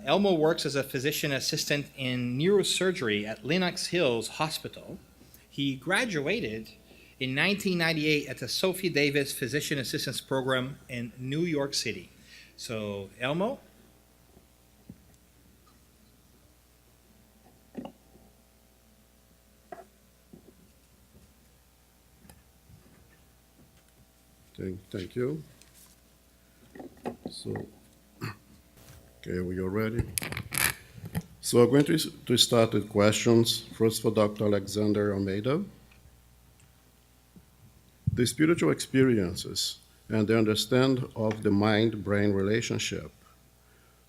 Elmo works as a physician assistant in neurosurgery at Lenox Hills Hospital. He graduated in 1998 at the Sophie Davis Physician Assistance Program in New York City. So, Elmo? Thank you. So, okay, we are ready. So we're going to start with questions, first for Dr. Alexander Almeida. The spiritual experiences and the understand of the mind-brain relationship.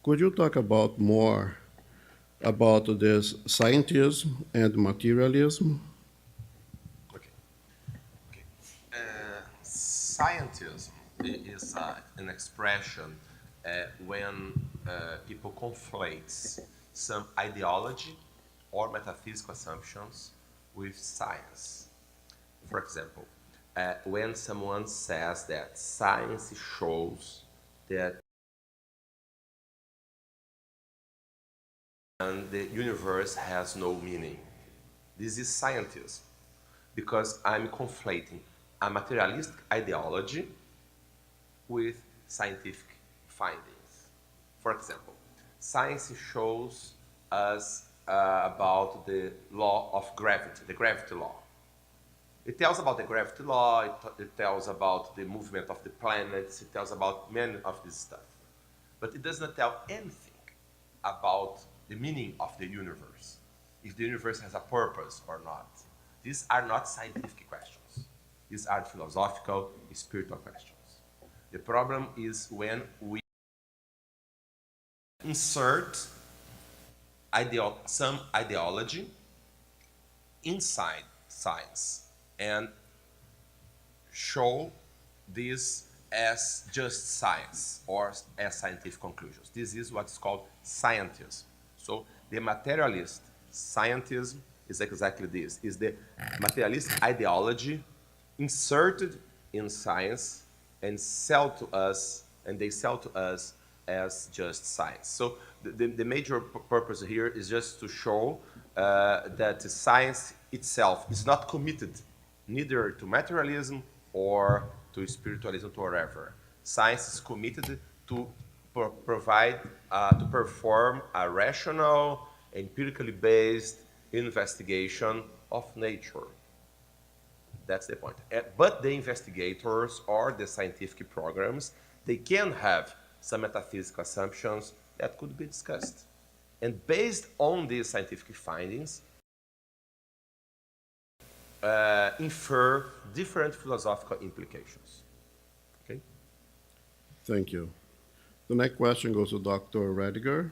Could you talk about more about this scientism and materialism? Okay. Scientism is an expression when people conflate some ideology or metaphysical assumptions with science. For example, when someone says that science shows that and the universe has no meaning. This is scientism, because I'm conflating a materialistic ideology with scientific findings. For example, science shows us about the law of gravity, the gravity law. It tells about the gravity law, it tells about the movement of the planets, it tells about many of this stuff. But it does not tell anything about the meaning of the universe, if the universe has a purpose or not. These are not scientific questions. These are philosophical, spiritual questions. The problem is when we insert some ideology inside science and show this as just science or as scientific conclusions. This is what's called scientism. So the materialist scientism is exactly this, is the materialist ideology inserted in science and they sell to us as just science. So the major purpose here is just to show that science itself is not committed neither to materialism or to spiritualism, to whatever. Science is committed to provide, to perform a rational, empirically based investigation of nature. That's the point. But the investigators or the scientific programs, they can have some metaphysical assumptions that could be discussed. And based on these scientific findings, infer different philosophical implications. Okay? Thank you. The next question goes to Dr. Rediger.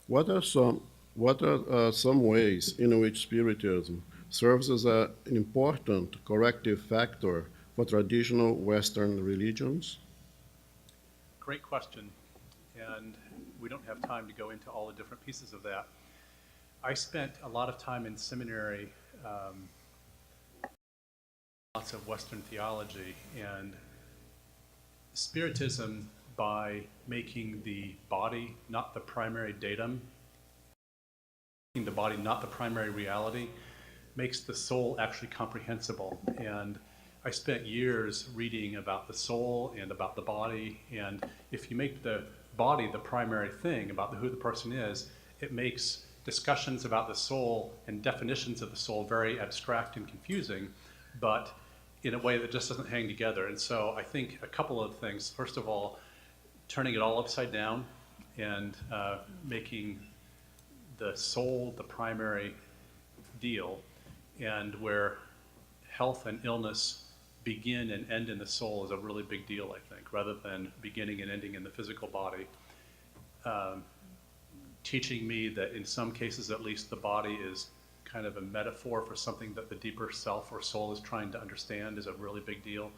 What are some ways in which Spiritism serves as an important corrective factor for traditional Western religions? Great question, and we don't have time to go into all the different pieces of that. I spent a lot of time in seminary, lots of Western theology, and Spiritism, by making the body not the primary datum, making the body not the primary reality, makes the soul actually comprehensible. And I spent years reading about the soul and about the body, and if you make the body the primary thing about who the person is, it makes discussions about the soul and definitions of the soul very abstract and confusing, but in a way that just doesn't hang together. And so I think a couple of things. First of all, turning it all upside down and making the soul the primary deal, and where health and illness begin and end in the soul is a really big deal, I think, rather than beginning and ending in the physical body. Teaching me that in some cases at least the body is kind of a metaphor for something that the deeper self or soul is trying to understand is a really big deal.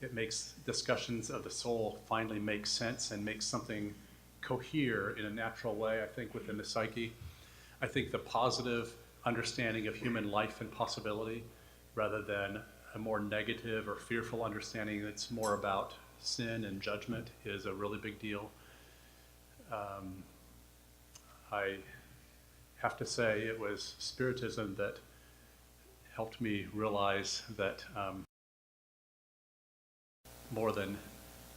It makes discussions of the soul finally make sense and makes something cohere in a natural way, I think, within the psyche. I think the positive understanding of human life and possibility, rather than a more negative or fearful understanding that's more about sin and judgment, is a really big deal. I have to say it was Spiritism that helped me realize that more than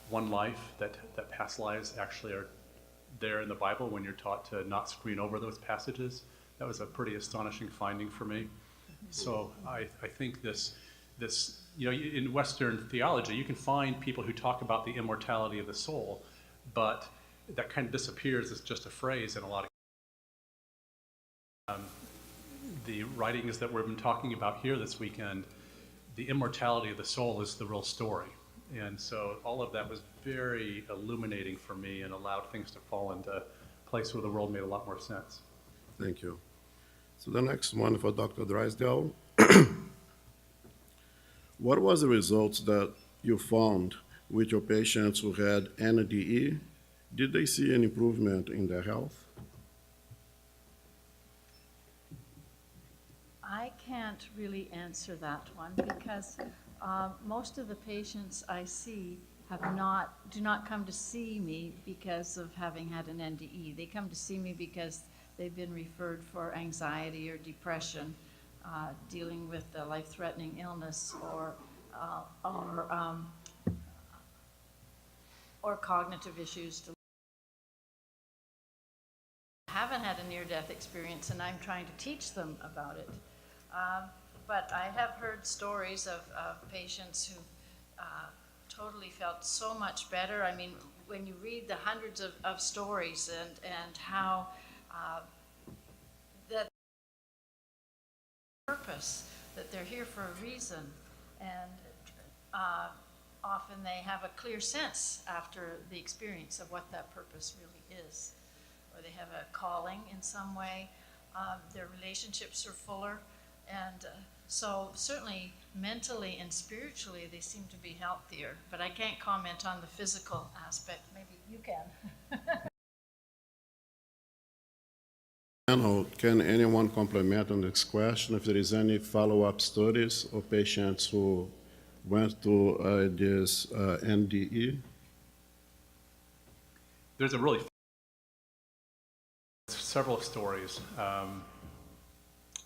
one life, that past lives actually are there in the Bible when you're taught to not screen over those passages. That was a pretty astonishing finding for me. So I think this, you know, in Western theology, you can find people who talk about the immortality of the soul, but that kind of disappears as just a phrase in a lot of the writings that we've been talking about here this weekend. The immortality of the soul is the real story. And so all of that was very illuminating for me and allowed things to fall into a place where the world made a lot more sense. Thank you. So the next one for Dr. Drysdale. What was the results that you found with your patients who had NDE? Did they see an improvement in their health? I can't really answer that one because most of the patients I see do not come to see me because of having had an NDE. They come to see me because they've been referred for anxiety or depression, dealing with a life-threatening illness or cognitive issues. Haven't had a near-death experience, and I'm trying to teach them about it. But I have heard stories of patients who totally felt so much better. I mean, when you read the hundreds of stories and how that purpose, that they're here for a reason, and often they have a clear sense after the experience of what that purpose really is, or they have a calling in some way. Their relationships are fuller, and so certainly mentally and spiritually they seem to be healthier, but I can't comment on the physical aspect. Maybe you can. Can anyone comment on this question if there is any follow-up studies of patients who went to this NDE? There's several stories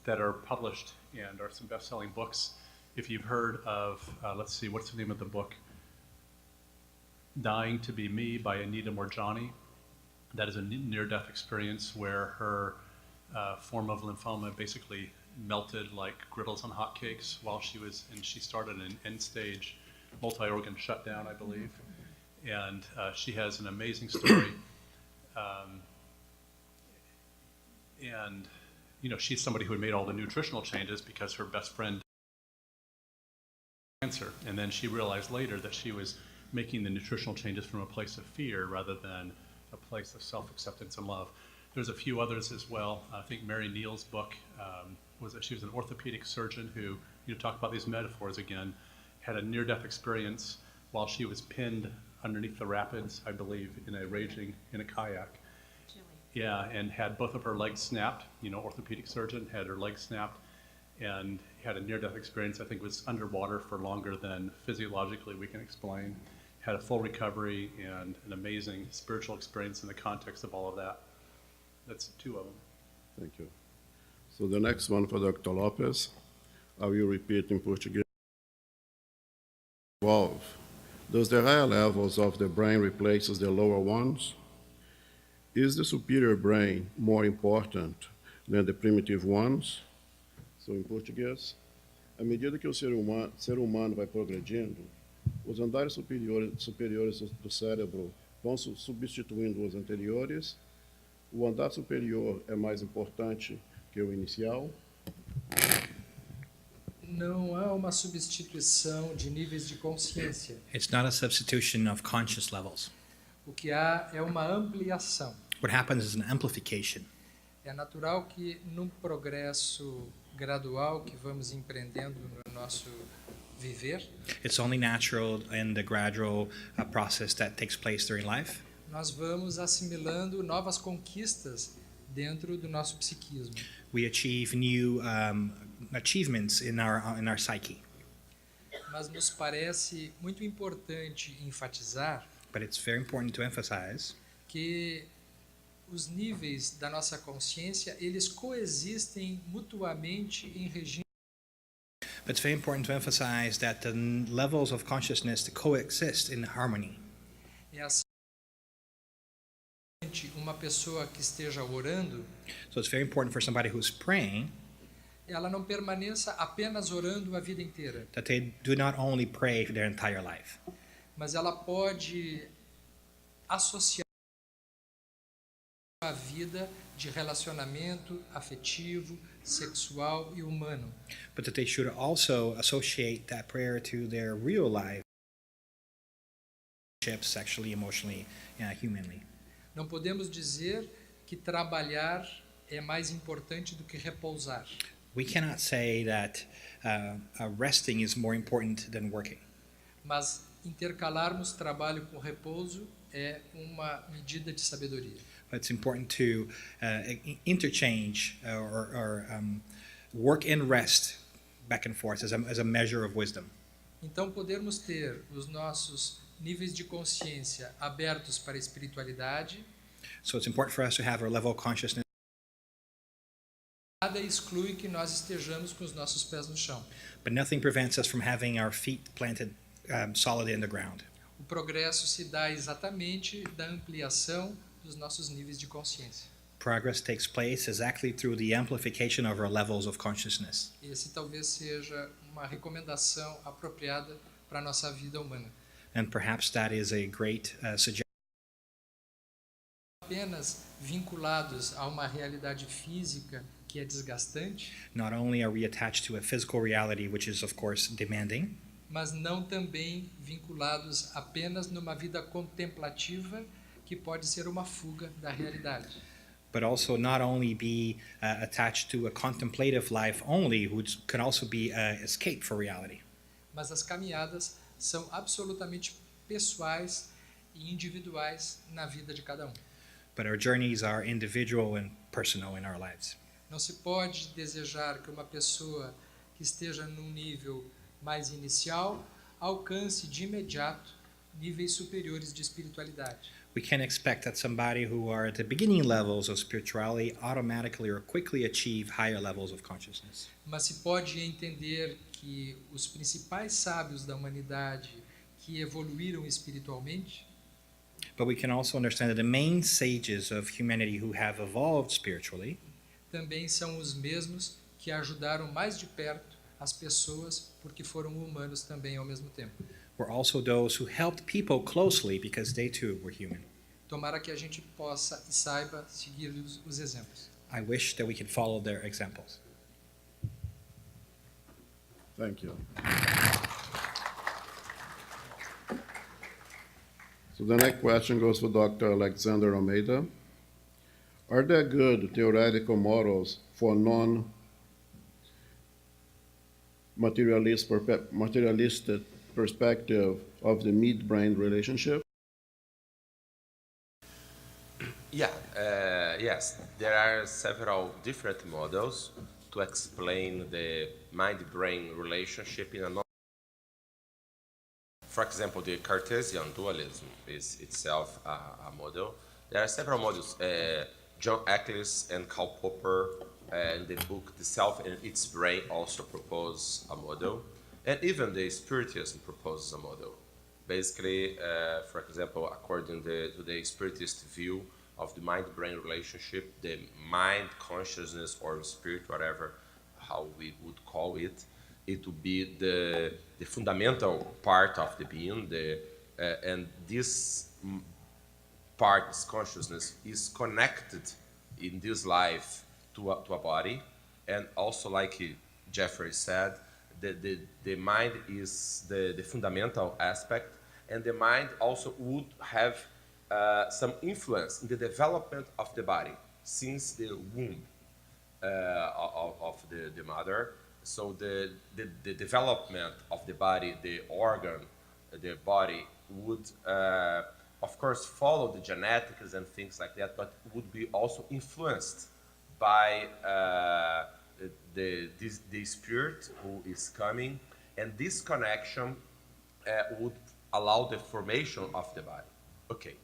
that are published and are some best-selling books. If you've heard of, let's see, what's the name of the book? Dying to Be Me by Anita Moorjani. That is a near-death experience where her form of lymphoma basically melted like griddles on hotcakes while she started an end-stage multi-organ shutdown, I believe. And she has an amazing story. And you know, she's somebody who had made all the nutritional changes because her best friend had cancer. And then she realized later that she was making the nutritional changes from a place of fear rather than a place of self-acceptance and love. There's a few others as well. I think Mary Neal's book was that she was an orthopedic surgeon who, you know, talk about these metaphors again, had a near-death experience while she was pinned underneath the rapids, I believe, in a kayak. Yeah, and had both of her legs snapped. You know, orthopedic surgeon had her legs snapped and had a near-death experience. I think was underwater for longer than physiologically we can explain. Had a full recovery and an amazing spiritual experience in the context of all of that. That's two of them. Thank you. So the next one for Dr. Lopes. I will repeat in Portuguese. Evolve. Does the higher levels of the brain replaces the lower ones? Is the superior brain more important than the primitive ones? So, em português, à medida que o ser humano vai progredindo, os andares superiores do cérebro vão substituindo os anteriores. O andar superior é mais importante que o inicial? Não há uma substituição de níveis de consciência. It's not a substitution of conscious levels. O que há é uma ampliação. What happens is an amplification. É natural que num progresso gradual que vamos empreendendo no nosso viver, It's only natural in the gradual process that takes place during life. nós vamos assimilando novas conquistas dentro do nosso psiquismo. We achieve new achievements in our psyche. Mas nos parece muito importante enfatizar But it's very important to emphasize que os níveis da nossa consciência, eles coexistem mutuamente em regime. But it's very important to emphasize that the levels of consciousness coexist in harmony. É assim, uma pessoa que esteja orando, So it's very important for somebody who's praying ela não permaneça apenas orando a vida inteira, that they do not only pray their entire life, mas ela pode associar a vida de relacionamento afetivo, sexual e humano. but that they should also associate that prayer to their real life, sexually, emotionally, humanly. Não podemos dizer que trabalhar é mais importante do que repousar. We cannot say that resting is more important than working. Mas intercalarmos trabalho com repouso é uma medida de sabedoria. But it's important to interchange or work and rest back and forth as a measure of wisdom. Então, podermos ter os nossos níveis de consciência abertos para a espiritualidade, So it's important for us to have our level of consciousness, nada exclui que nós estejamos com os nossos pés no chão. but nothing prevents us from having our feet planted solid in the ground. O progresso se dá exatamente da ampliação dos nossos níveis de consciência. Progress takes place exactly through the amplification of our levels of consciousness. Esse talvez seja uma recomendação apropriada para a nossa vida humana. And perhaps that is a great suggestion. Apenas vinculados a uma realidade física que é desgastante, Not only are we attached to a physical reality, which is, of course, demanding, mas não também vinculados apenas numa vida contemplativa que pode ser uma fuga da realidade. but also not only be attached to a contemplative life only, which can also be an escape for reality. Mas as caminhadas são absolutamente pessoais e individuais na vida de cada um. But our journeys are individual and personal in our lives. Não se pode desejar que uma pessoa que esteja num nível mais inicial alcance de imediato níveis superiores de espiritualidade. We can't expect that somebody who are at the beginning levels of spirituality automatically or quickly achieve higher levels of consciousness. Mas se pode entender que os principais sábios da humanidade que evoluíram espiritualmente But we can also understand that the main sages of humanity who have evolved spiritually também são os mesmos que ajudaram mais de perto as pessoas porque foram humanos também ao mesmo tempo. were also those who helped people closely because they too were human. Tomara que a gente possa e saiba seguir os exemplos. I wish that we could follow their examples. Thank you. So the next question goes to Dr. Alexander Almeida. Are there good theoretical models for non-materialistic perspective of the mid-brain relationship? Yeah, yes, there are several different models to explain the mind-brain relationship in a For example, the Cartesian dualism is itself a model. There are several models. John Eccles and Karl Popper in the book The Self and Its Brain also propose a model. And even the Spiritism proposes a model. Basically, for example, according to the Spiritist view of the mind-brain relationship, the mind, consciousness, or spirit, whatever, how we would call it, it would be the fundamental part of the being, and this part, this consciousness, is connected in this life to a body, and also, like Jeffrey said, the mind is the fundamental aspect, and the mind also would have some influence in the development of the body since the womb of the mother. So the development of the body, the organ, the body would, of course, follow the genetics and things like that, but would be also influenced by the spirit who is coming, and this connection would allow the formation of the body. Okay,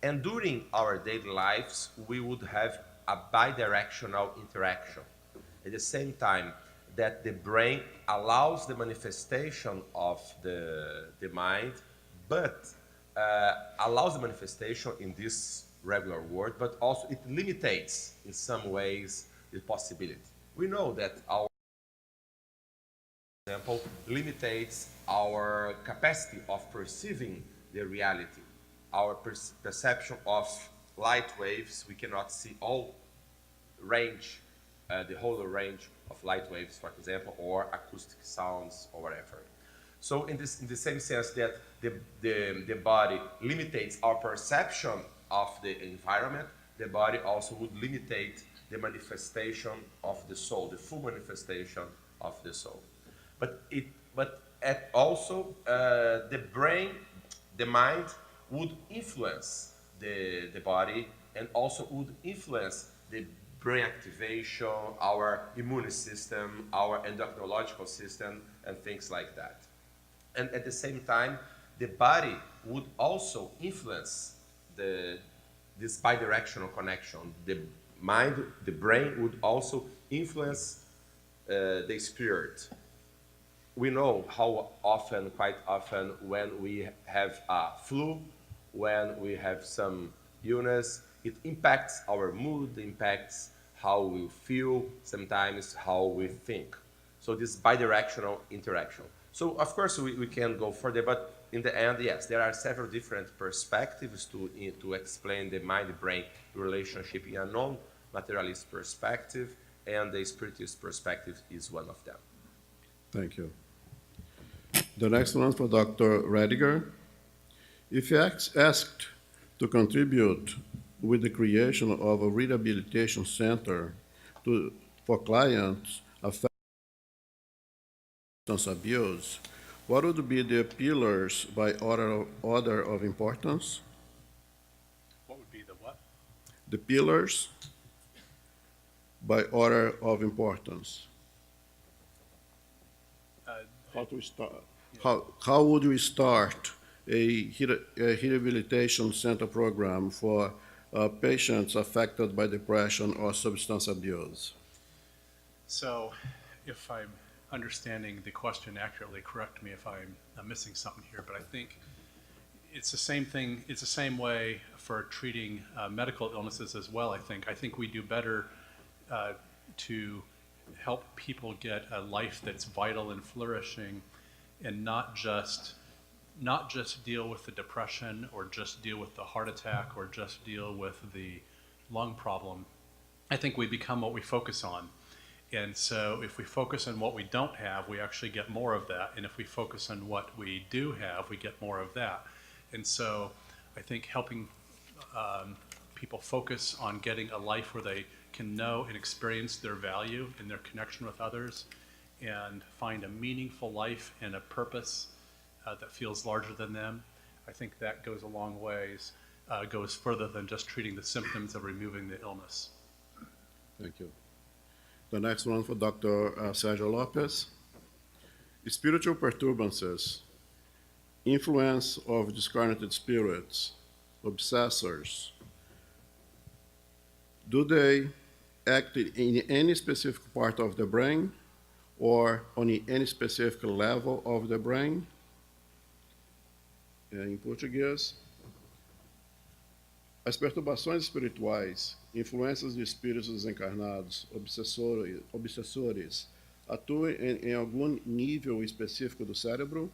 And during our daily lives, we would have a bidirectional interaction. At the same time that the brain allows the manifestation of the mind, but allows the manifestation in this regular world, but also it limits in some ways the possibility. We know that our example limits our capacity of perceiving the reality, our perception of light waves. We cannot see all range, the whole range of light waves, for example, or acoustic sounds or whatever. So in the same sense that the body limits our perception of the environment, the body also would limit the manifestation of the soul, the full manifestation of the soul. But also the brain, the mind would influence the body and also would influence the brain activation, our immune system, our endocrinological system, and things like that. And at the same time, the body would also influence this bidirectional connection. The mind, the brain would also influence the spirit. We know how often, quite often, when we have a flu, when we have some illness, it impacts our mood, impacts how we feel, sometimes how we think. So this bidirectional interaction. So of course we can go further, but in the end, yes, there are several different perspectives to explain the mind-brain relationship in a non-materialist perspective, and the spiritist perspective is one of them. Thank you. The next one for Dr. Rediger. If asked to contribute with the creation of a rehabilitation center for clients affected by substance abuse, what would be the pillars by order of importance? What would be the what? The pillars by order of importance. How to start? How would we start a rehabilitation center program for patients affected by depression or substance abuse? So, if I'm understanding the question accurately, correct me if I'm missing something here, but I think it's the same thing, it's the same way for treating medical illnesses as well, I think we do better to help people get a life that's vital and flourishing, and not just deal with the depression, or just deal with the heart attack, or just deal with the lung problem. I think we become what we focus on. And so if we focus on what we don't have, we actually get more of that. And if we focus on what we do have, we get more of that. And so I think helping people focus on getting a life where they can know and experience their value and their connection with others, and find a meaningful life and a purpose that feels larger than them, I think that goes a long ways, goes further than just treating the symptoms of removing the illness. Thank you. The next one for Dr. Sergio Lopes. Spiritual perturbances, influence of discarnated spirits, obsessors, do they act in any specific part of the brain or on any specific level of the brain? Em português, as perturbações espirituais, influências de espíritos desencarnados, obsessores, atuam em algum nível específico do cérebro?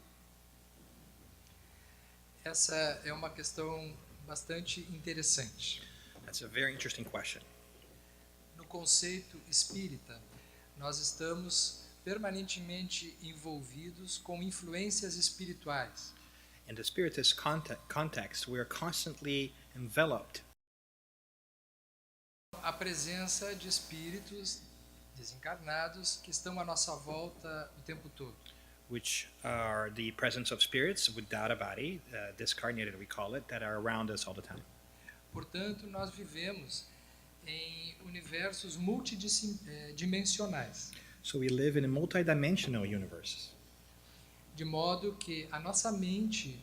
Essa é uma questão bastante interessante. That's a very interesting question. No conceito espírita, nós estamos permanentemente envolvidos com influências espirituais. In the spiritist context, we are constantly enveloped A presença de espíritos desencarnados que estão à nossa volta o tempo todo. which are the presence of spirits without a body, discarnated we call it, that are around us all the time. Portanto, nós vivemos em universos multidimensionais, So we live in a multidimensional universe. de modo que a nossa mente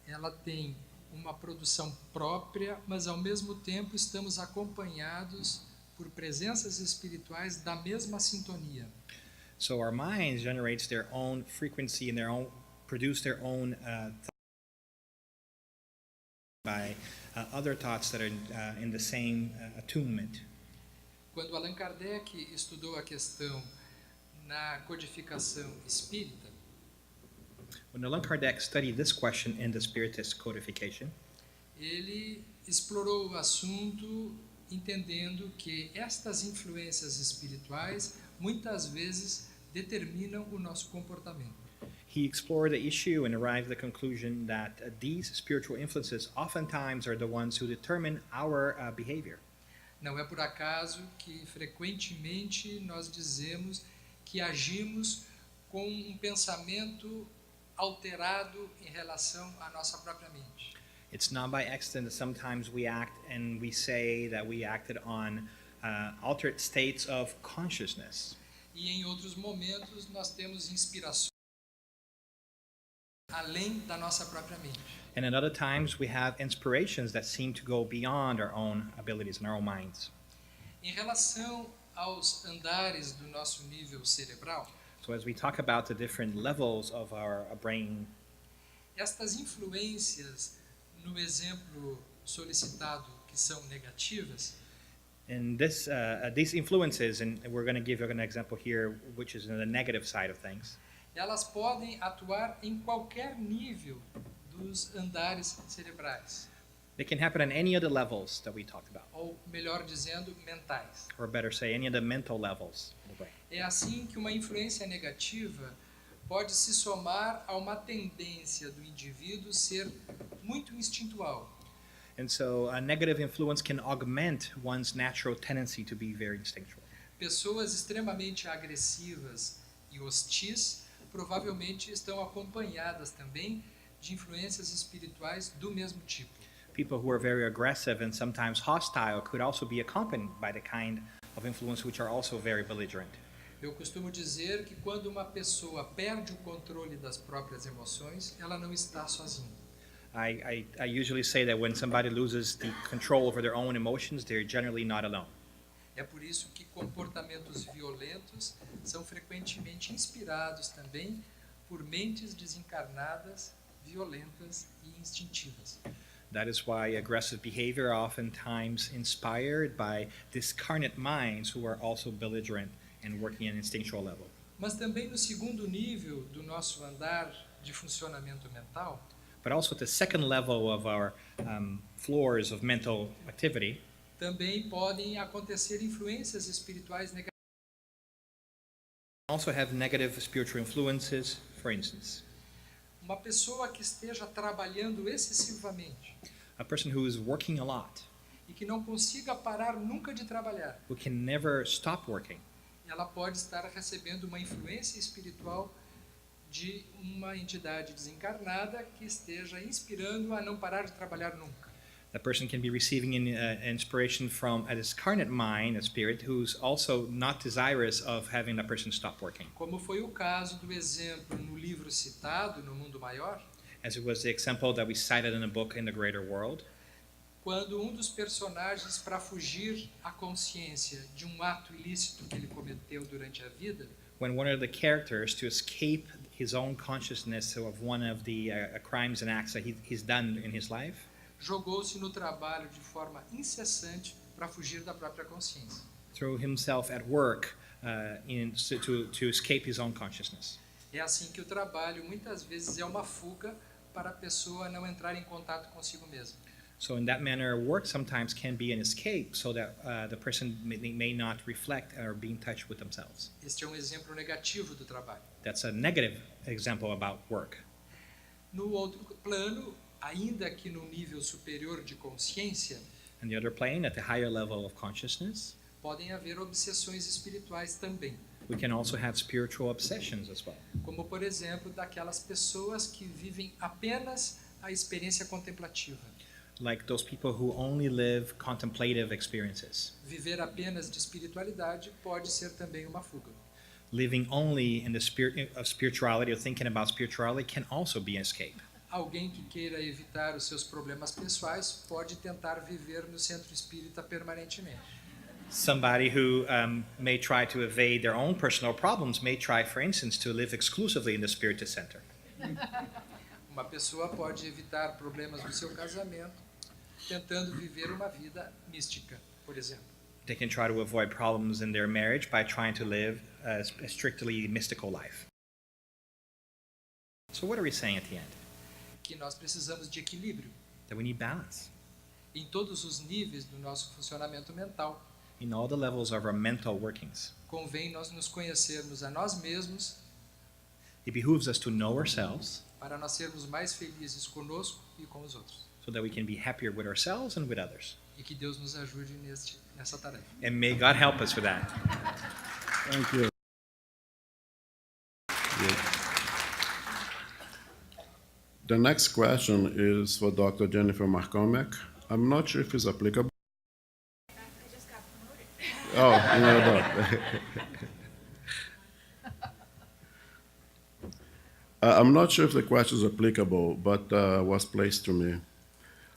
ela tem uma produção própria, mas ao mesmo tempo estamos acompanhados por presenças espirituais da mesma sintonia. So our minds generates their own frequency and produce their own by other thoughts that are in the same attunement. Quando Allan Kardec estudou a questão na codificação espírita, When Allan Kardec studied this question in the Spiritist codification, ele explorou o assunto entendendo que estas influências espirituais muitas vezes determinam o nosso comportamento. he explored the issue and arrived at the conclusion that these spiritual influences oftentimes are the ones who determine our behavior. Não é por acaso que frequentemente nós dizemos que agimos com um pensamento alterado em relação à nossa própria mente. It's not by accident that sometimes we act and we say that we acted on altered states of consciousness. E em outros momentos nós temos inspirações além da nossa própria mente. And at other times we have inspirations that seem to go beyond our own abilities and our own minds. Em relação aos andares do nosso nível cerebral, So as we talk about the different levels of our brain, estas influências, no exemplo solicitado, que são negativas, and these influences, and we're going to give you an example here, which is in the negative side of things. elas podem atuar em qualquer nível dos andares cerebrais, They can happen on any of the levels that we talked about, ou melhor dizendo, mentais. or better say, any of the mental levels of the brain. É assim que uma influência negativa pode se somar a uma tendência do indivíduo ser muito instintual. And so a negative influence can augment one's natural tendency to be very instinctual. Pessoas extremamente agressivas e hostis provavelmente estão acompanhadas também de influências espirituais do mesmo tipo. People who are very aggressive and sometimes hostile could also be accompanied by the kind of influence which are also very belligerent. Eu costumo dizer que quando uma pessoa perde o controle das próprias emoções, ela não está sozinha. I usually say that when somebody loses the control over their own emotions, they're generally not alone. É por isso que comportamentos violentos são frequentemente inspirados também por mentes desencarnadas, violentas e instintivas. That is why aggressive behavior are oftentimes inspired by discarnate minds who are also belligerent and working at an instinctual level. Mas também no segundo nível do nosso andar de funcionamento mental, But also at the second level of our floors of mental activity, também podem acontecer influências espirituais negativas. also have negative spiritual influences, for instance. Uma pessoa que esteja trabalhando excessivamente A person who is working a lot, e que não consiga parar nunca de trabalhar, who can never stop working, ela pode estar recebendo uma influência espiritual de uma entidade desencarnada que esteja inspirando a não parar de trabalhar nunca. that person can be receiving inspiration from a discarnate mind, a spirit, who's also not desirous of having that person stop working. Como foi o caso do exemplo no livro citado, No Mundo Maior, As it was the example that we cited in the book In the Greater World, quando um dos personagens, para fugir à consciência de um ato ilícito que ele cometeu durante a vida, when one of the characters, to escape his own consciousness of one of the crimes and acts that he's done in his life, jogou-se no trabalho de forma incessante para fugir da própria consciência. threw himself at work to escape his own consciousness. É assim que o trabalho muitas vezes é uma fuga para a pessoa não entrar em contato consigo mesma. So in that manner, work sometimes can be an escape so that the person may not reflect or be in touch with themselves. Este é um exemplo negativo do trabalho. That's a negative example about work. No outro plano, ainda que no nível superior de consciência, And the other plane, at the higher level of consciousness, podem haver obsessões espirituais também, we can also have spiritual obsessions as well. como por exemplo daquelas pessoas que vivem apenas a experiência contemplativa. Like those people who only live contemplative experiences. Viver apenas de espiritualidade pode ser também uma fuga. Living only in the spirit of spirituality or thinking about spirituality can also be an escape. Alguém que queira evitar os seus problemas pessoais pode tentar viver no centro espírita permanentemente. Somebody who may try to evade their own personal problems may try, for instance, to live exclusively in the Spirit Center. Uma pessoa pode evitar problemas do seu casamento tentando viver uma vida mística, por exemplo. They can try to avoid problems in their marriage by trying to live a strictly mystical life. So what are we saying at the end? Que nós precisamos de equilíbrio That we need balance em todos os níveis do nosso funcionamento mental. in all the levels of our mental workings. Convém nós nos conhecermos a nós mesmos It behooves us to know ourselves para nós sermos mais felizes conosco e com os outros. so that we can be happier with ourselves and with others. E que Deus nos ajude nessa tarefa. And may God help us with that. Thank you. The next question is for Dr. Jennifer Markomek. I'm not sure if it's applicable. I just got promoted. Oh, no. I'm not sure if the question is applicable, but was placed to me.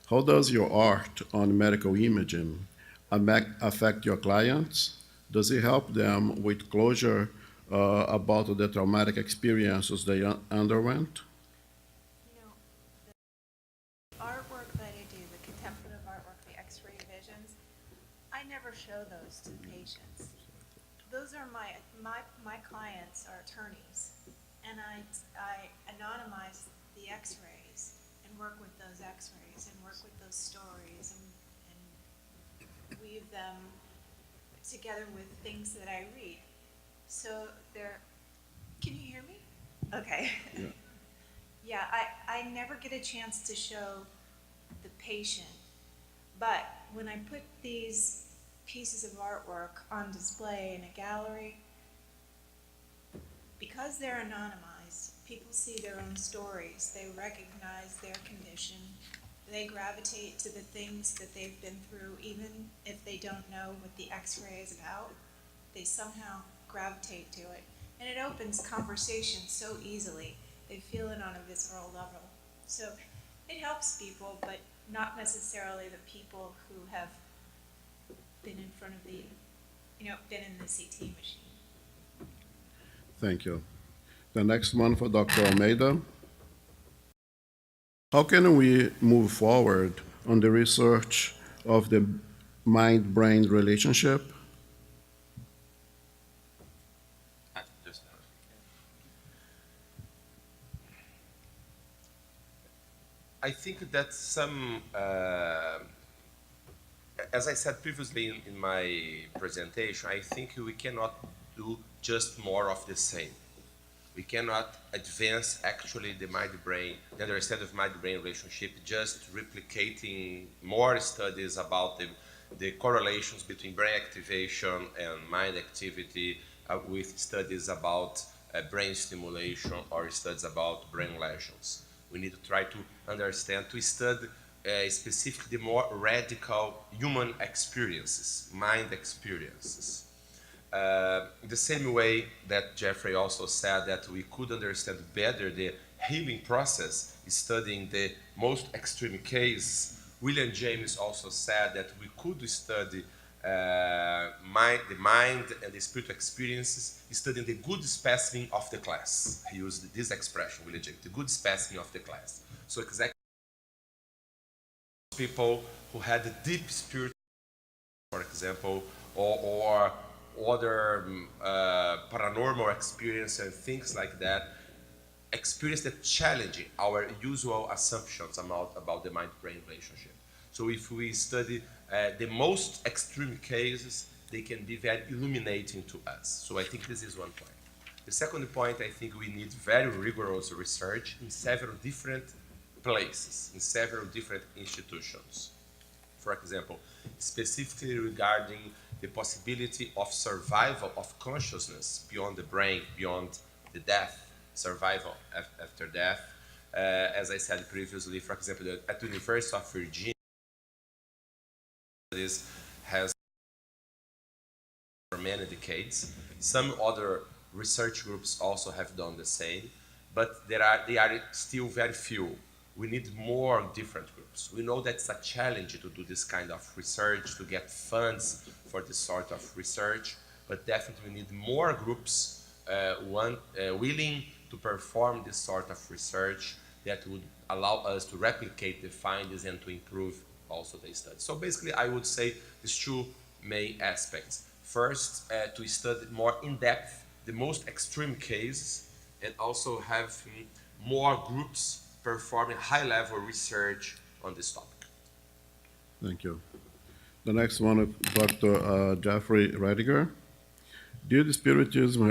How does your art on medical imaging affect your clients? Does it help them with closure about the traumatic experiences they underwent? You know, the artwork that I do, the contemplative artwork, the X-ray visions, I never show those to the patients. Those are my clients are attorneys, and I anonymize the X-rays and work with those X-rays and work with those stories and weave them together with things that I read. So can you hear me? Okay. Yeah. Yeah, I never get a chance to show the patient, but when I put these pieces of artwork on display in a gallery, because they're anonymized, people see their own stories, they recognize their condition, they gravitate to the things that they've been through, even if they don't know what the X-ray is about, they somehow gravitate to it. And it opens conversation so easily. They feel it on a visceral level. So it helps people, but not necessarily the people who have been in front of the, been in the CT machine. Thank you. The next one for Dr. Almeida. How can we move forward on the research of the mind-brain relationship? I think that some, as I said previously in my presentation, I think we cannot do just more of the same. We cannot advance actually the understanding of mind-brain relationship, just replicating more studies about the correlations between brain activation and mind activity with studies about brain stimulation or studies about brain lesions. We need to try to understand, to study specifically the more radical human experiences, mind experiences. In the same way that Jeffrey also said that we could understand better the healing process studying the most extreme case, William James also said that we could study the mind and the spiritual experiences studying the good specimen of the class. He used this expression, William James, the good specimen of the class. So exactly people who had a deep spiritual, for example, or other paranormal experience and things like that, experience that challenge our usual assumptions about the mind-brain relationship. So if we study the most extreme cases, they can be very illuminating to us. So I think this is one point. The second point, I think we need very rigorous research in several different places, in several different institutions. For example, specifically regarding the possibility of survival of consciousness beyond the brain, beyond the death, survival after death. As I said previously, for example, at the University of Virginia, this has for many decades. Some other research groups also have done the same, but they are still very few. we need more different groups. We know that's a challenge to do this kind of research, to get funds for this sort of research, but definitely we need more groups willing to perform this sort of research that would allow us to replicate the findings and to improve also the study. So basically, I would say these two main aspects. First, to study more in depth the most extreme cases, and also have more groups performing high-level research on this topic. Thank you. The next one is Dr. Jeffrey Rediger. Did Spiritism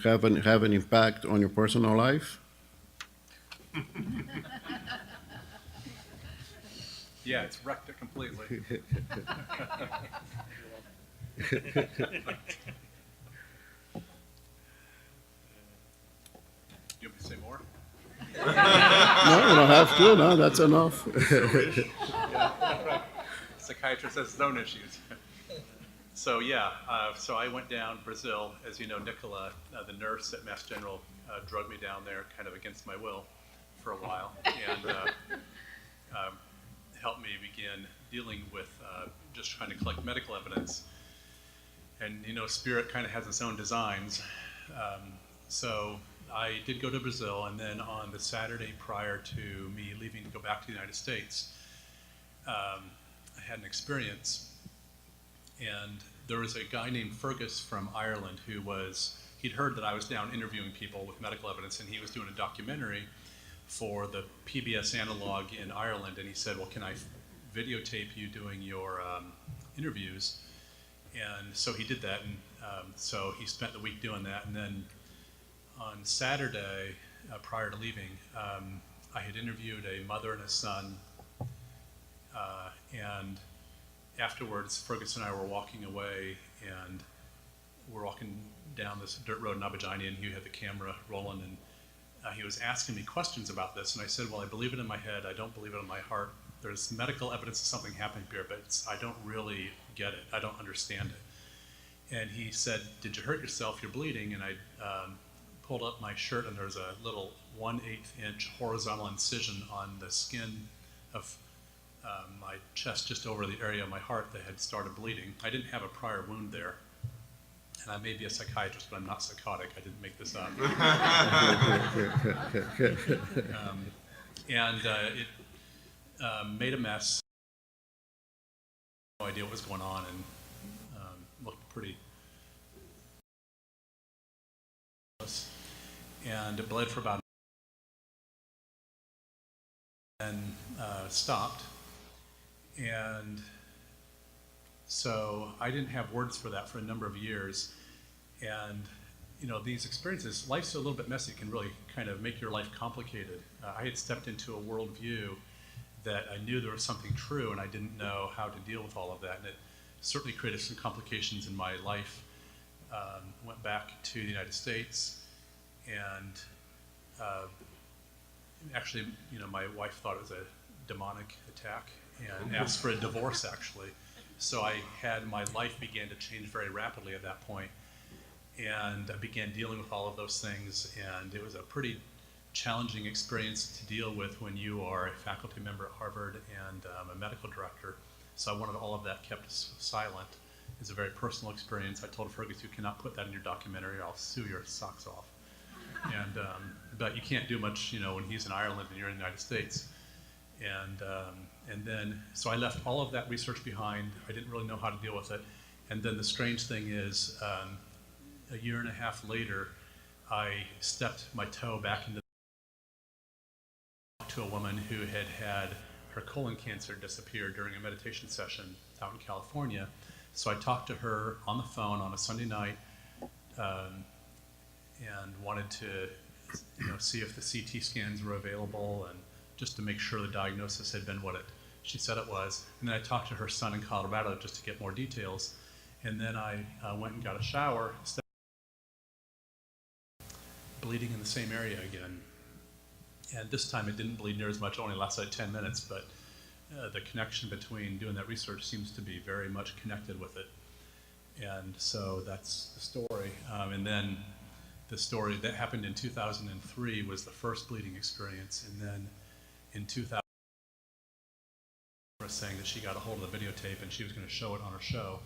have an impact on your personal life? Yeah, it's wrecked it completely. You want me to say more? No, you don't have to. No, that's enough. Psychiatrist has his own issues. So yeah, so I went down Brazil. As you know, Nicola, the nurse at Mass General, drugged me down there kind of against my will for a while, and helped me begin dealing with just trying to collect medical evidence. And you know, Spirit kind of has its own designs. So I did go to Brazil, and then on the Saturday prior to me leaving to go back to the United States, I had an experience. And there was a guy named Fergus from Ireland he'd heard that I was down interviewing people with medical evidence, and he was doing a documentary for the PBS analog in Ireland, and he said, well, can I videotape you doing your interviews? And so he did that, and so he spent the week doing that, and then on Saturday, prior to leaving, I had interviewed a mother and a son, and afterwards, Fergus and I were walking away, and we're walking down this dirt road in Abadiânia, and he had the camera rolling, and he was asking me questions about this, and I said, well, I believe it in my head, I don't believe it in my heart. There's medical evidence of something happening here, but I don't really get it. I don't understand it. And he said, did you hurt yourself? You're bleeding. And I pulled up my shirt, and there's a little 1/8 inch horizontal incision on the skin of my chest, just over the area of my heart that had started bleeding. I didn't have a prior wound there. And I may be a psychiatrist, but I'm not psychotic. I didn't make this up. It made a mess. No idea what was going on, and looked pretty. And it bled for about and stopped. And so I didn't have words for that for a number of years. And you know, these experiences, life's a little bit messy. It can really kind of make your life complicated. I had stepped into a worldview that I knew there was something true, and I didn't know how to deal with all of that. And it certainly created some complications in my life. Went back to the United States, and actually, you know, my wife thought it was a demonic attack and asked for a divorce, actually. So my life began to change very rapidly at that point, and I began dealing with all of those things, and it was a pretty challenging experience to deal with when you are a faculty member at Harvard and a medical director. So I wanted all of that kept silent. It's a very personal experience. I told Fergus, you cannot put that in your documentary, or I'll sue your socks off. And but you can't do much, you know, when he's in Ireland and you're in the United States. And then, so I left all of that research behind. I didn't really know how to deal with it. And then the strange thing is, a year and a half later, I stepped my toe back into to a woman who had had her colon cancer disappear during a meditation session out in California. So I talked to her on the phone on a Sunday night, and wanted to, you know, see if the CT scans were available, and just to make sure the diagnosis had been what she said it was. And then I talked to her son in Colorado just to get more details. And then I went and got a shower, bleeding in the same area again. And this time it didn't bleed near as much, only lasted 10 minutes, but the connection between doing that research seems to be very much connected with it. And so that's the story. And then the story that happened in 2003 was the first bleeding experience. And then in 2000, saying that she got a hold of the videotape and she was going to show it on her show.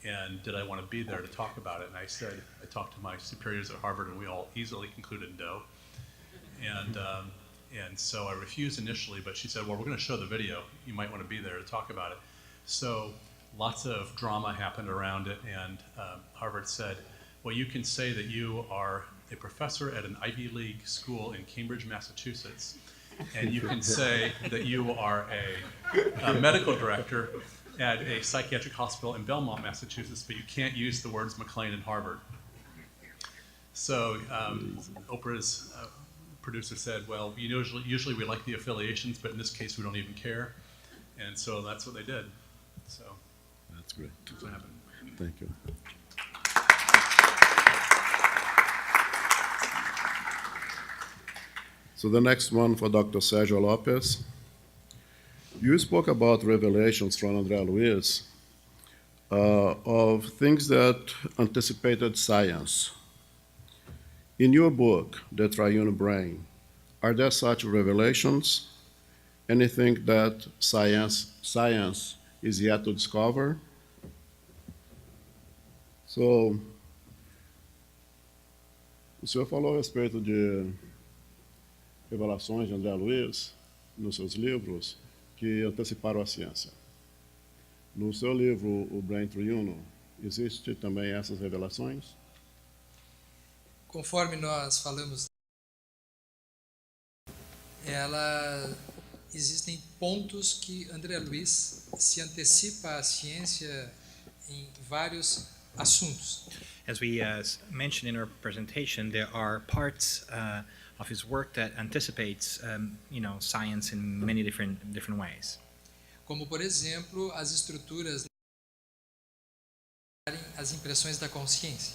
And did I want to be there to talk about it? And I said, I talked to my superiors at Harvard, and we all easily concluded no. And so I refused initially, but she said, well, we're going to show the video. You might want to be there to talk about it. So lots of drama happened around it, and Harvard said, well, you can say that you are a professor at an Ivy League school in Cambridge, Massachusetts, and you can say that you are a medical director at a psychiatric hospital in Belmont, Massachusetts, but you can't use the words McLean and Harvard. So Oprah's producer said, well, usually we like the affiliations, but in this case we don't even care. And so that's what they did. So That's great. that's what happened. Thank you. So the next one for Dr. Sergio Lopes. You spoke about revelations from André Luiz of things that anticipated science. In your book, The Triune Brain, are there such revelations? Anything that science is yet to discover? So, o senhor falou a respeito de revelações de André Luiz nos seus livros que anteciparam a ciência. No seu livro, o Brain Triune, existe também essas revelações? Conforme nós falamos, existem pontos que André Luiz se antecipa à ciência em vários assuntos. As we mentioned in our presentation, there are parts of his work that anticipates, science in many different ways. Como, por exemplo, as estruturas as impressões da consciência.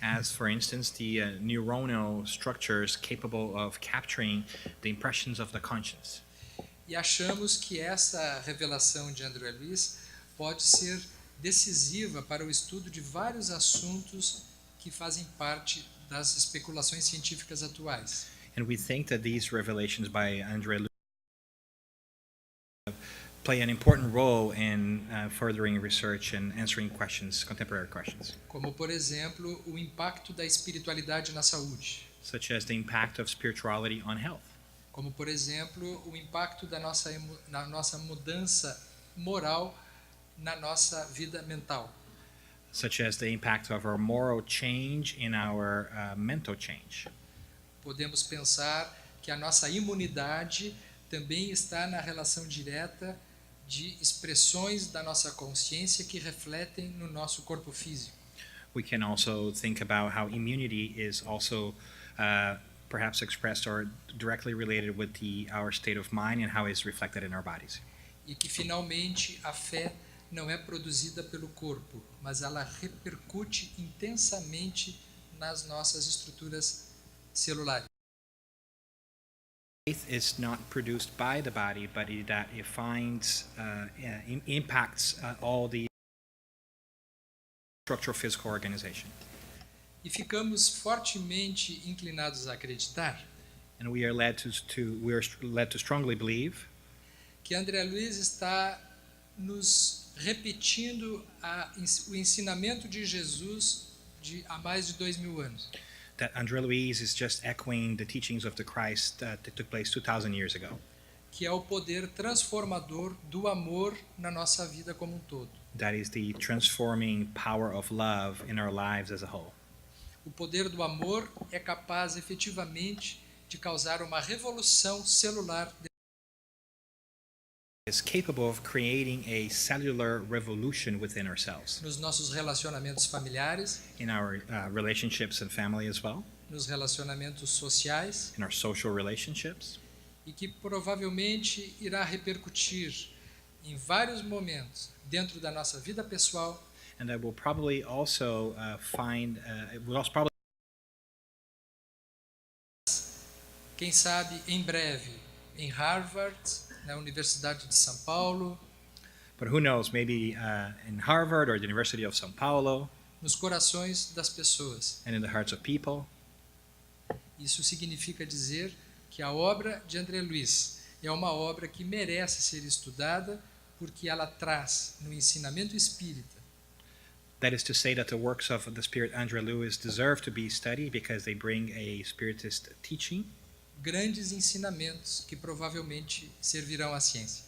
As, for instance, the neuronal structures capable of capturing the impressions of the conscience. E achamos que essa revelação de André Luiz pode ser decisiva para o estudo de vários assuntos que fazem parte das especulações científicas atuais. And we think that these revelations by André Luiz play an important role in furthering research and answering questions, contemporary questions. Como, por exemplo, o impacto da espiritualidade na saúde. Such as the impact of spirituality on health. Como, por exemplo, o impacto na nossa mudança moral na nossa vida mental. Such as the impact of our moral change in our mental change. Podemos pensar que a nossa imunidade também está na relação direta de expressões da nossa consciência que refletem no nosso corpo físico. We can also think about how immunity is also perhaps expressed or directly related with our state of mind and how it's reflected in our bodies. E que finalmente a fé não é produzida pelo corpo, mas ela repercute intensamente nas nossas estruturas celulares. Faith is not produced by the body, but that it finds, impacts all the structural physical organization. E ficamos fortemente inclinados a acreditar And we are led to strongly believe que André Luiz está nos repetindo o ensinamento de Jesus há mais de 2000 anos. that André Luiz is just echoing the teachings of the Christ that took place 2,000 years ago. Que é o poder transformador do amor na nossa vida como um todo. That is the transforming power of love in our lives as a whole. O poder do amor é capaz efetivamente de causar uma revolução celular. Is capable of creating a cellular revolution within ourselves, Nos nossos relacionamentos familiares, in our relationships and family as well, nos relacionamentos sociais, in our social relationships, e que provavelmente irá repercutir em vários momentos dentro da nossa vida pessoal, and that will probably also probably quem sabe em breve em Harvard, na Universidade de São Paulo, but who knows, maybe in Harvard or the University of São Paulo, nos corações das pessoas. and in the hearts of people. Isso significa dizer que a obra de André Luiz, é uma obra que merece ser estudada porque ela traz no ensinamento espírita That is to say that the works of the Spirit André Louis deserve to be studied because they bring a Spiritist teaching grandes ensinamentos que provavelmente servirão à ciência.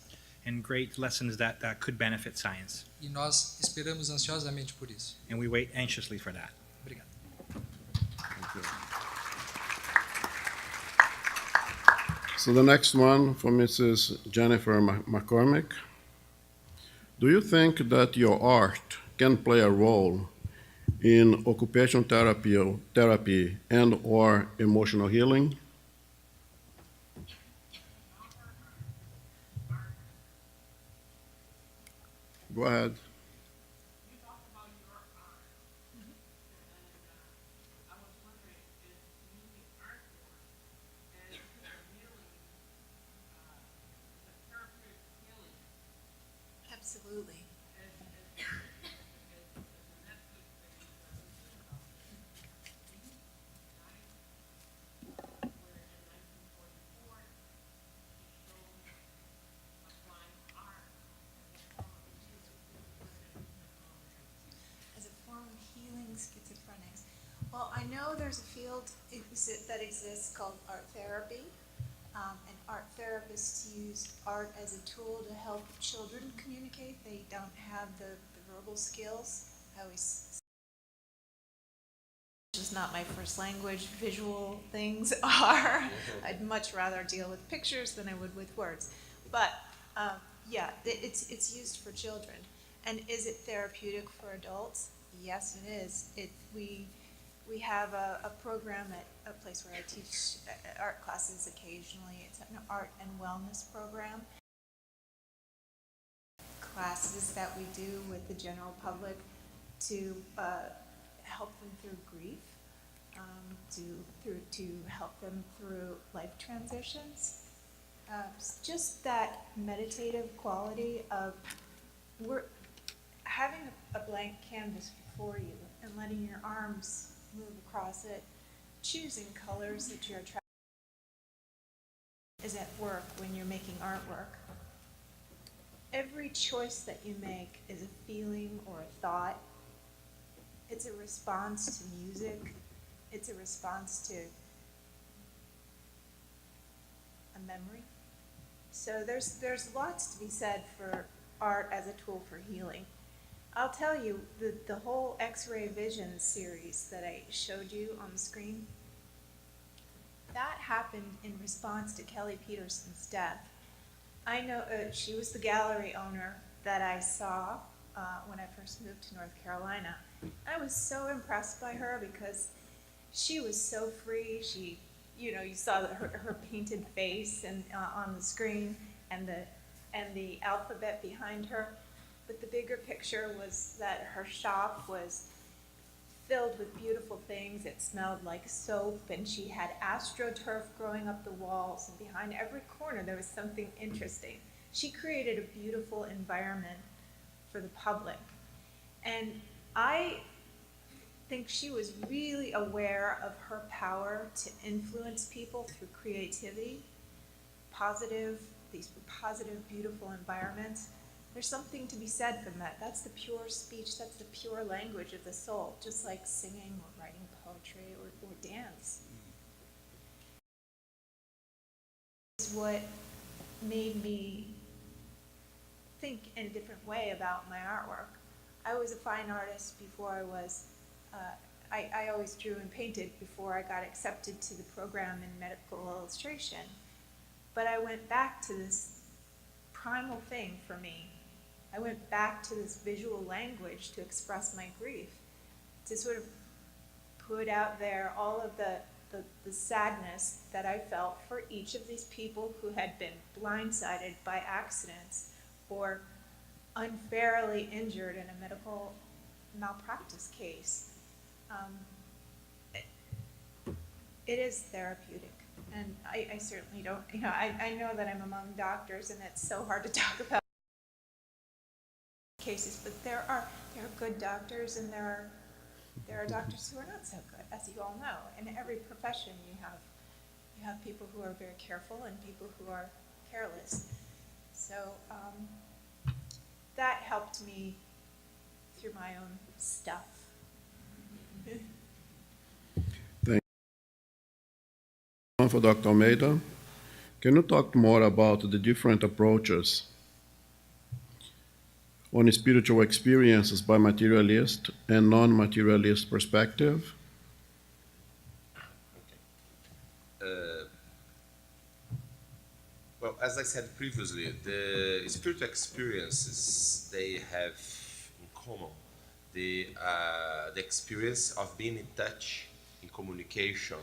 and great lessons that could benefit science. E nós esperamos ansiosamente por isso. And we wait anxiously for that. Obrigado. So the next one from Mrs. Jennifer McCormick. Do you think that your art can play a role in occupational therapy and or emotional healing? Go ahead. Absolutely. As a form of healing schizophrenics. Well, I know there's a field that exists called art therapy. And art therapists use art as a tool to help children communicate. They don't have the verbal skills. I always is not my first language. Visual things are. I'd much rather deal with pictures than I would with words. But yeah, it's used for children. And is it therapeutic for adults? Yes, it is. We have a program at a place where I teach art classes occasionally. It's an art and wellness program. Classes that we do with the general public to help them through grief, to help them through life transitions. Just that meditative quality of having a blank canvas before you and letting your arms move across it, choosing colors that you're attracted to is at work when you're making artwork. Every choice that you make is a feeling or a thought. It's a response to music. It's a response to a memory. So there's lots to be said for art as a tool for healing. I'll tell you, the whole X-ray vision series that I showed you on the screen, that happened in response to Kelly Peterson's death. I know she was the gallery owner that I saw when I first moved to North Carolina. I was so impressed by her because she was so free. She, you saw her painted face and on the screen and the alphabet behind her. But the bigger picture was that her shop was filled with beautiful things. It smelled like soap, and she had astroturf growing up the walls, and behind every corner there was something interesting. She created a beautiful environment for the public. And I think she was really aware of her power to influence people through creativity, these positive, beautiful environments. There's something to be said from that. That's the pure speech, that's the pure language of the soul, just like singing or writing poetry or dance. It's what made me think in a different way about my artwork. I was a fine artist before I was, I always drew and painted before I got accepted to the program in medical illustration. But I went back to this primal thing for me. I went back to this visual language to express my grief, to sort of put out there all of the sadness that I felt for each of these people who had been blindsided by accidents or unfairly injured in a medical malpractice case. It is therapeutic. And I certainly don't, I know that I'm among doctors and it's so hard to talk about cases, but there are good doctors and there are doctors who are not so good, as you all know. In every profession you have people who are very careful and people who are careless. So that helped me through my own stuff. One for Dr. Almeida. Can you talk more about the different approaches on spiritual experiences by materialist and non-materialist perspective? Well, as I said previously, the spiritual experiences, they have in common the experience of being in touch, in communication,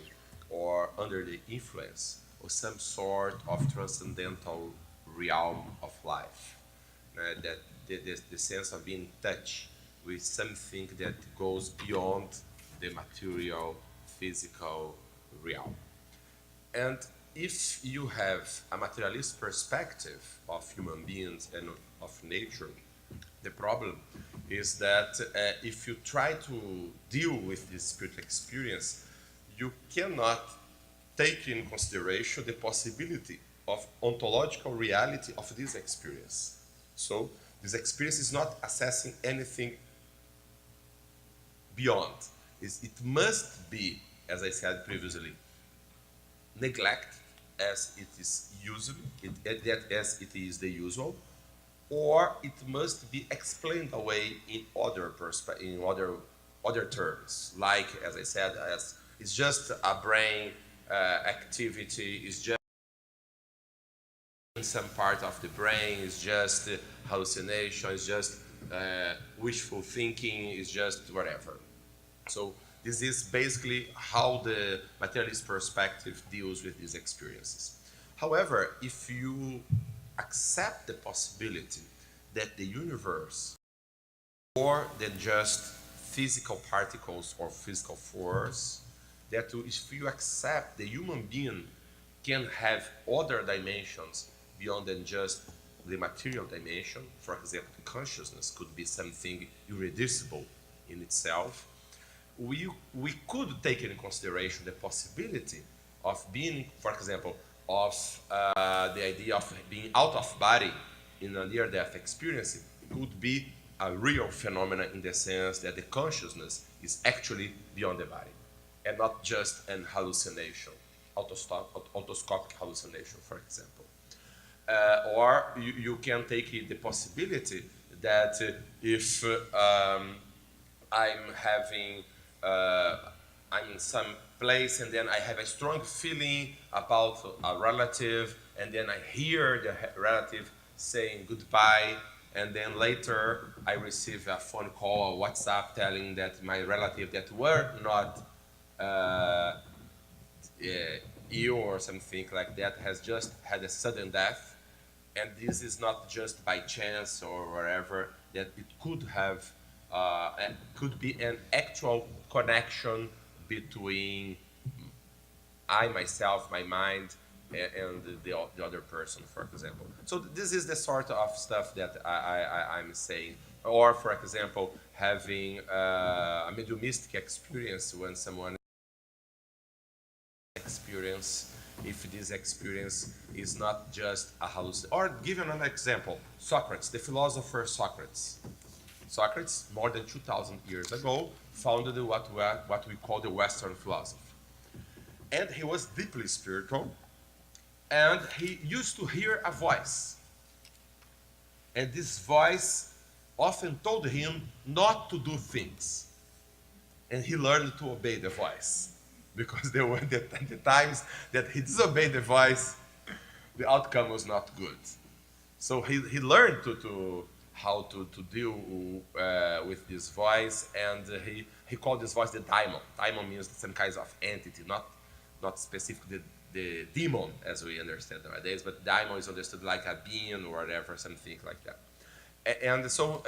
or under the influence of some sort of transcendental realm of life. That the sense of being in touch with something that goes beyond the material, physical realm. And if you have a materialist perspective of human beings and of nature, the problem is that if you try to deal with this spiritual experience, you cannot take in consideration the possibility of ontological reality of this experience. So this experience is not assessing anything beyond. It must be, as I said previously, neglect as it is usually, as it is the usual, or it must be explained away in other terms, like, as I said, as it's just a brain activity, it's just some part of the brain, it's just hallucination, it's just wishful thinking, it's just whatever. So this is basically how the materialist perspective deals with these experiences. However, if you accept the possibility that the universe, more than just physical particles or physical force, that if you accept the human being can have other dimensions beyond than just the material dimension, for example, consciousness could be something irreducible in itself, we could take into consideration the possibility of being, for example, of the idea of being out of body in a near-death experience could be a real phenomenon in the sense that the consciousness is actually beyond the body and not just an hallucination, autoscopic hallucination, for example. Or you can take the possibility that if I'm in some place and then I have a strong feeling about a relative, and then I hear the relative saying goodbye, and then later I receive a phone call or WhatsApp telling that my relative that were not ill or something like that has just had a sudden death, and this is not just by chance or whatever, that it could have could be an actual connection between I, myself, my mind, and the other person, for example. So this is the sort of stuff that I'm saying. Or, for example, having a mediumistic experience when someone experience, if this experience is not just a hallucination. Or give you another example, Socrates, the philosopher Socrates. Socrates, more than 2,000 years ago, founded what we call the Western philosophy. And he was deeply spiritual, and he used to hear a voice. And this voice often told him not to do things. And he learned to obey the voice. Because there were the times that he disobeyed the voice, the outcome was not good. So he learned how to deal with this voice, and he called this voice the daimon. Daimon means some kinds of entity, not specifically the demon as we understand nowadays, but daimon is understood like a being or whatever, something like that. And so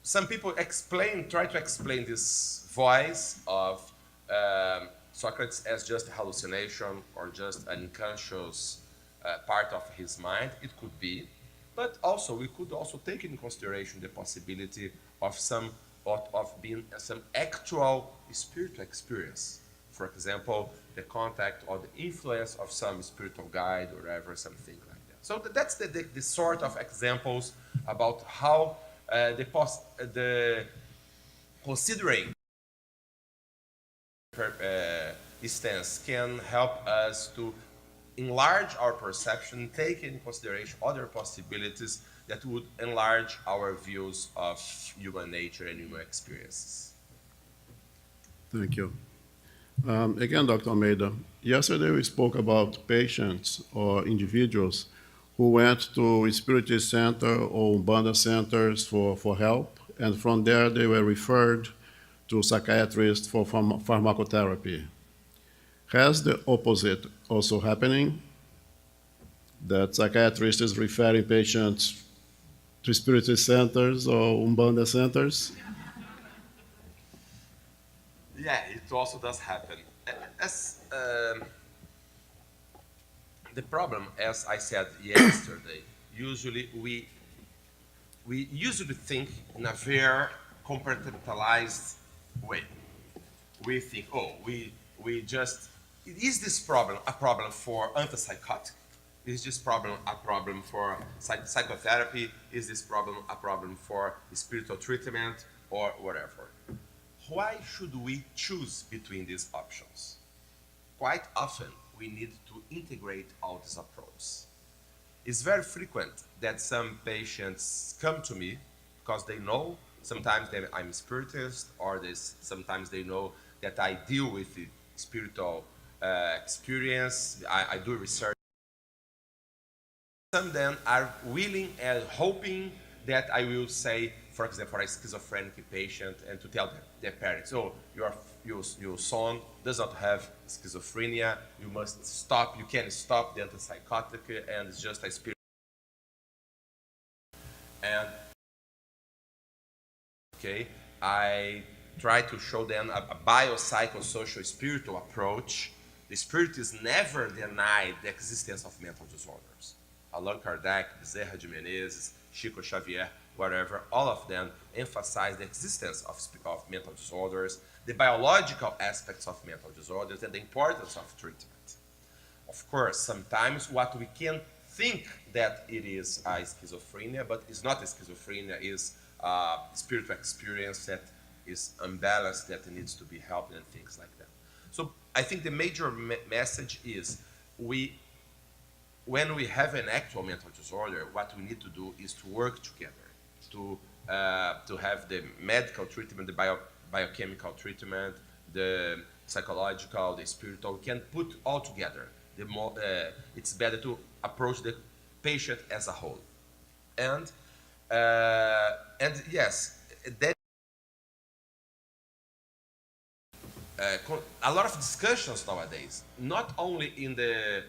some people try to explain this voice of Socrates as just a hallucination or just an unconscious part of his mind. It could be, but also we could also take into consideration the possibility of being some actual spiritual experience. For example, the contact or the influence of some spiritual guide or whatever, something like that. So that's the sort of examples about how the considering stance can help us to enlarge our perception, take into consideration other possibilities that would enlarge our views of human nature and human experiences. Thank you. Again, Dr. Almeida, yesterday we spoke about patients or individuals who went to spiritist center or Umbanda centers for help, and from there they were referred to psychiatrists for pharmacotherapy. Has the opposite also happening? That psychiatrists is referring patients to spiritist centers or Umbanda centers? Yeah, it also does happen. As the problem, as I said yesterday, usually we usually think in a very compartmentalized way. We think, oh, we just, is this problem a problem for antipsychotic? Is this problem a problem for psychotherapy? Is this problem a problem for spiritual treatment or whatever? Why should we choose between these options? Quite often, we need to integrate all these approaches. It's very frequent that some patients come to me because they know sometimes that I'm a spiritist, or sometimes they know that I deal with the spiritual experience. I do research. Some then are willing and hoping that I will say, for example, for a schizophrenic patient, and to tell their parents, oh, your son does not have schizophrenia, you must stop, you can stop the antipsychotic, and it's just a spirit. And okay, I try to show them a biopsychosocial spiritual approach. The spirit is never denied the existence of mental disorders. Allan Kardec, Bezerra de Menezes, Chico Xavier, whatever, all of them emphasize the existence of mental disorders, the biological aspects of mental disorders, and the importance of treatment. Of course, sometimes what we can think that it is a schizophrenia, but it's not a schizophrenia, is a spiritual experience that is unbalanced, that needs to be helped, and things like that. So I think the major message is when we have an actual mental disorder, what we need to do is to work together, to have the medical treatment, the biochemical treatment, the psychological, the spiritual. We can put all together. It's better to approach the patient as a whole. And yes, that a lot of discussions nowadays, not only in the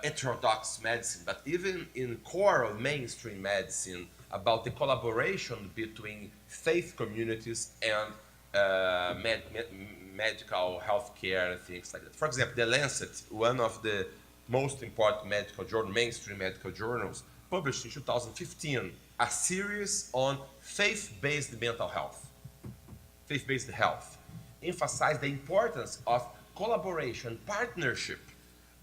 heterodox medicine, but even in core of mainstream medicine, about the collaboration between faith communities and medical healthcare and things like that. For example, The Lancet, one of the most important mainstream medical journals, published in 2015 a series on faith-based mental health, faith-based health, emphasized the importance of collaboration, partnership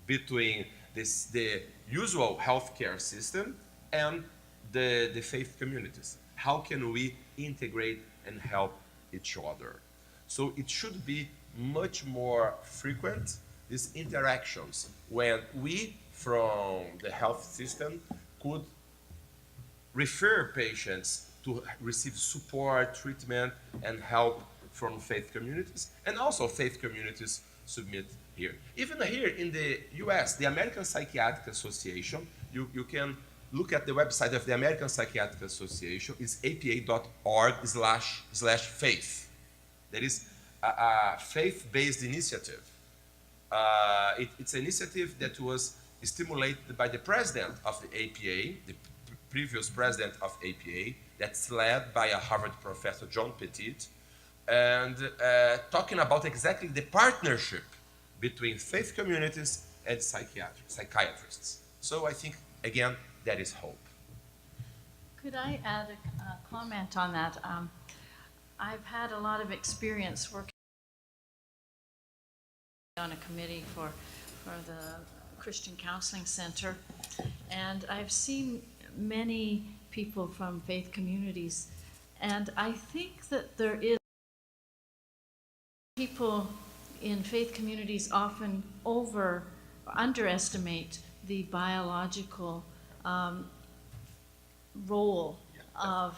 between the usual healthcare system and the faith communities. How can we integrate and help each other? So it should be much more frequent, these interactions, when we from the health system could refer patients to receive support, treatment, and help from faith communities, and also faith communities submit here. Even here in the US, the American Psychiatric Association, you can look at the website of the American Psychiatric Association. It's apa.org/faith. There is a faith-based initiative. It's an initiative that was stimulated by the president of the APA, the previous president of APA, that's led by a Harvard professor, John Petit, and talking about exactly the partnership between faith communities and psychiatrists. So I think, again, that is hope. Could I add a comment on that? I've had a lot of experience working on a committee for the Christian Counseling Center, And I've seen many people from faith communities, and I think that there is people in faith communities often underestimate the biological role of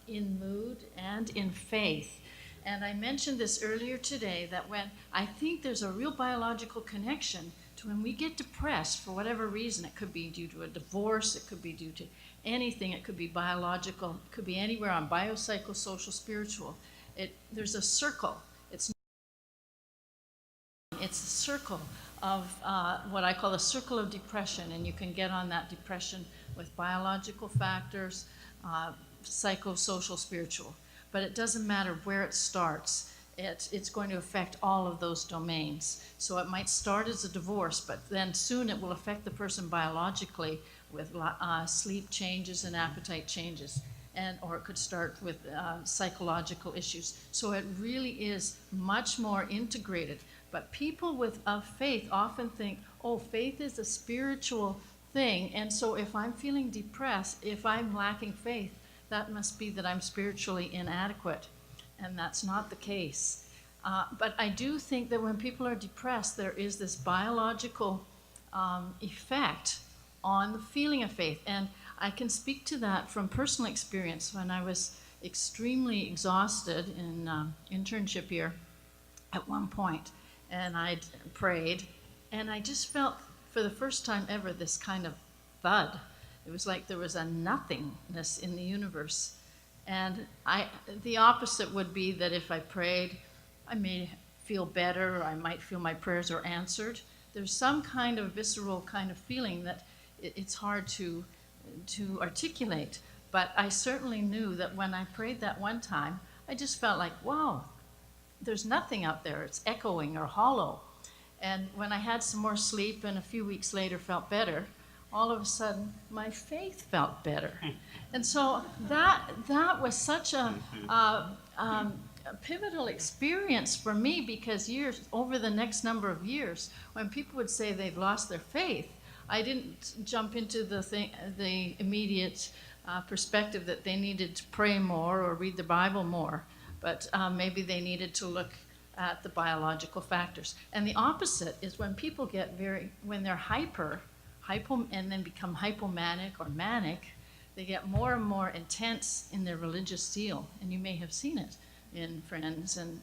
in mood and in faith. And I mentioned this earlier today, that when I think there's a real biological connection to when we get depressed for whatever reason. It could be due to a divorce, it could be due to anything, it could be biological, it could be anywhere on biopsychosocial, spiritual. There's a circle. It's a circle of what I call the circle of depression, and you can get on that depression with biological factors, psychosocial, spiritual. But it doesn't matter where it starts. It's going to affect all of those domains. So it might start as a divorce, but then soon it will affect the person biologically with sleep changes and appetite changes. Or it could start with psychological issues. So it really is much more integrated. But people of faith often think, oh, faith is a spiritual thing, and so if I'm feeling depressed, if I'm lacking faith, that must be that I'm spiritually inadequate. And that's not the case. But I do think that when people are depressed, there is this biological effect on the feeling of faith. And I can speak to that from personal experience. When I was extremely exhausted in internship here at one point, and I'd prayed, and I just felt for the first time ever this kind of thud. It was like there was a nothingness in the universe. And the opposite would be that if I prayed, I may feel better, or I might feel my prayers are answered. There's some kind of visceral kind of feeling that it's hard to articulate. But I certainly knew that when I prayed that one time, I just felt like, wow, there's nothing out there. It's echoing or hollow. And when I had some more sleep and a few weeks later felt better, all of a sudden my faith felt better. And so that was such a pivotal experience for me, because over the next number of years, when people would say they've lost their faith, I didn't jump into the immediate perspective that they needed to pray more or read the Bible more, but maybe they needed to look at the biological factors. And the opposite is when people get when they're hypo and then become hypomanic or manic, they get more and more intense in their religious zeal. And you may have seen it in friends. And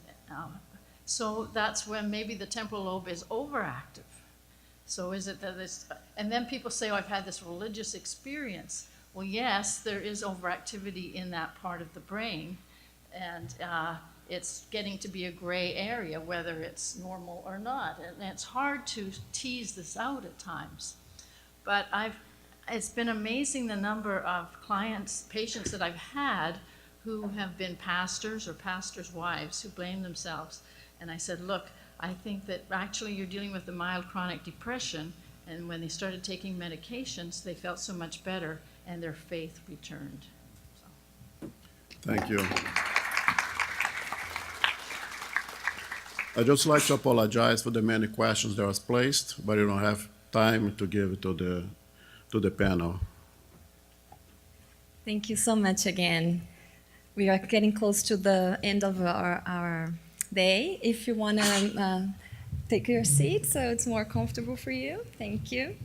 so that's when maybe the temporal lobe is overactive. So is it that and then people say, oh, I've had this religious experience. Well, yes, there is overactivity in that part of the brain. And it's getting to be a gray area, whether it's normal or not. And it's hard to tease this out at times. But it's been amazing the number of patients that I've had who have been pastors or pastors' wives who blame themselves. And I said, look, I think that actually you're dealing with a mild chronic depression, and when they started taking medications, they felt so much better, and their faith returned. So. Thank you. I'd just like to apologize for the many questions that was placed, but you don't have time to give it to the panel. Thank you so much again. We are getting close to the end of our day. If you want to take your seat so it's more comfortable for you, thank you.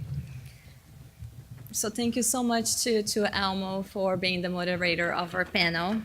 So thank you so much to Elmo for being the moderator of our panel.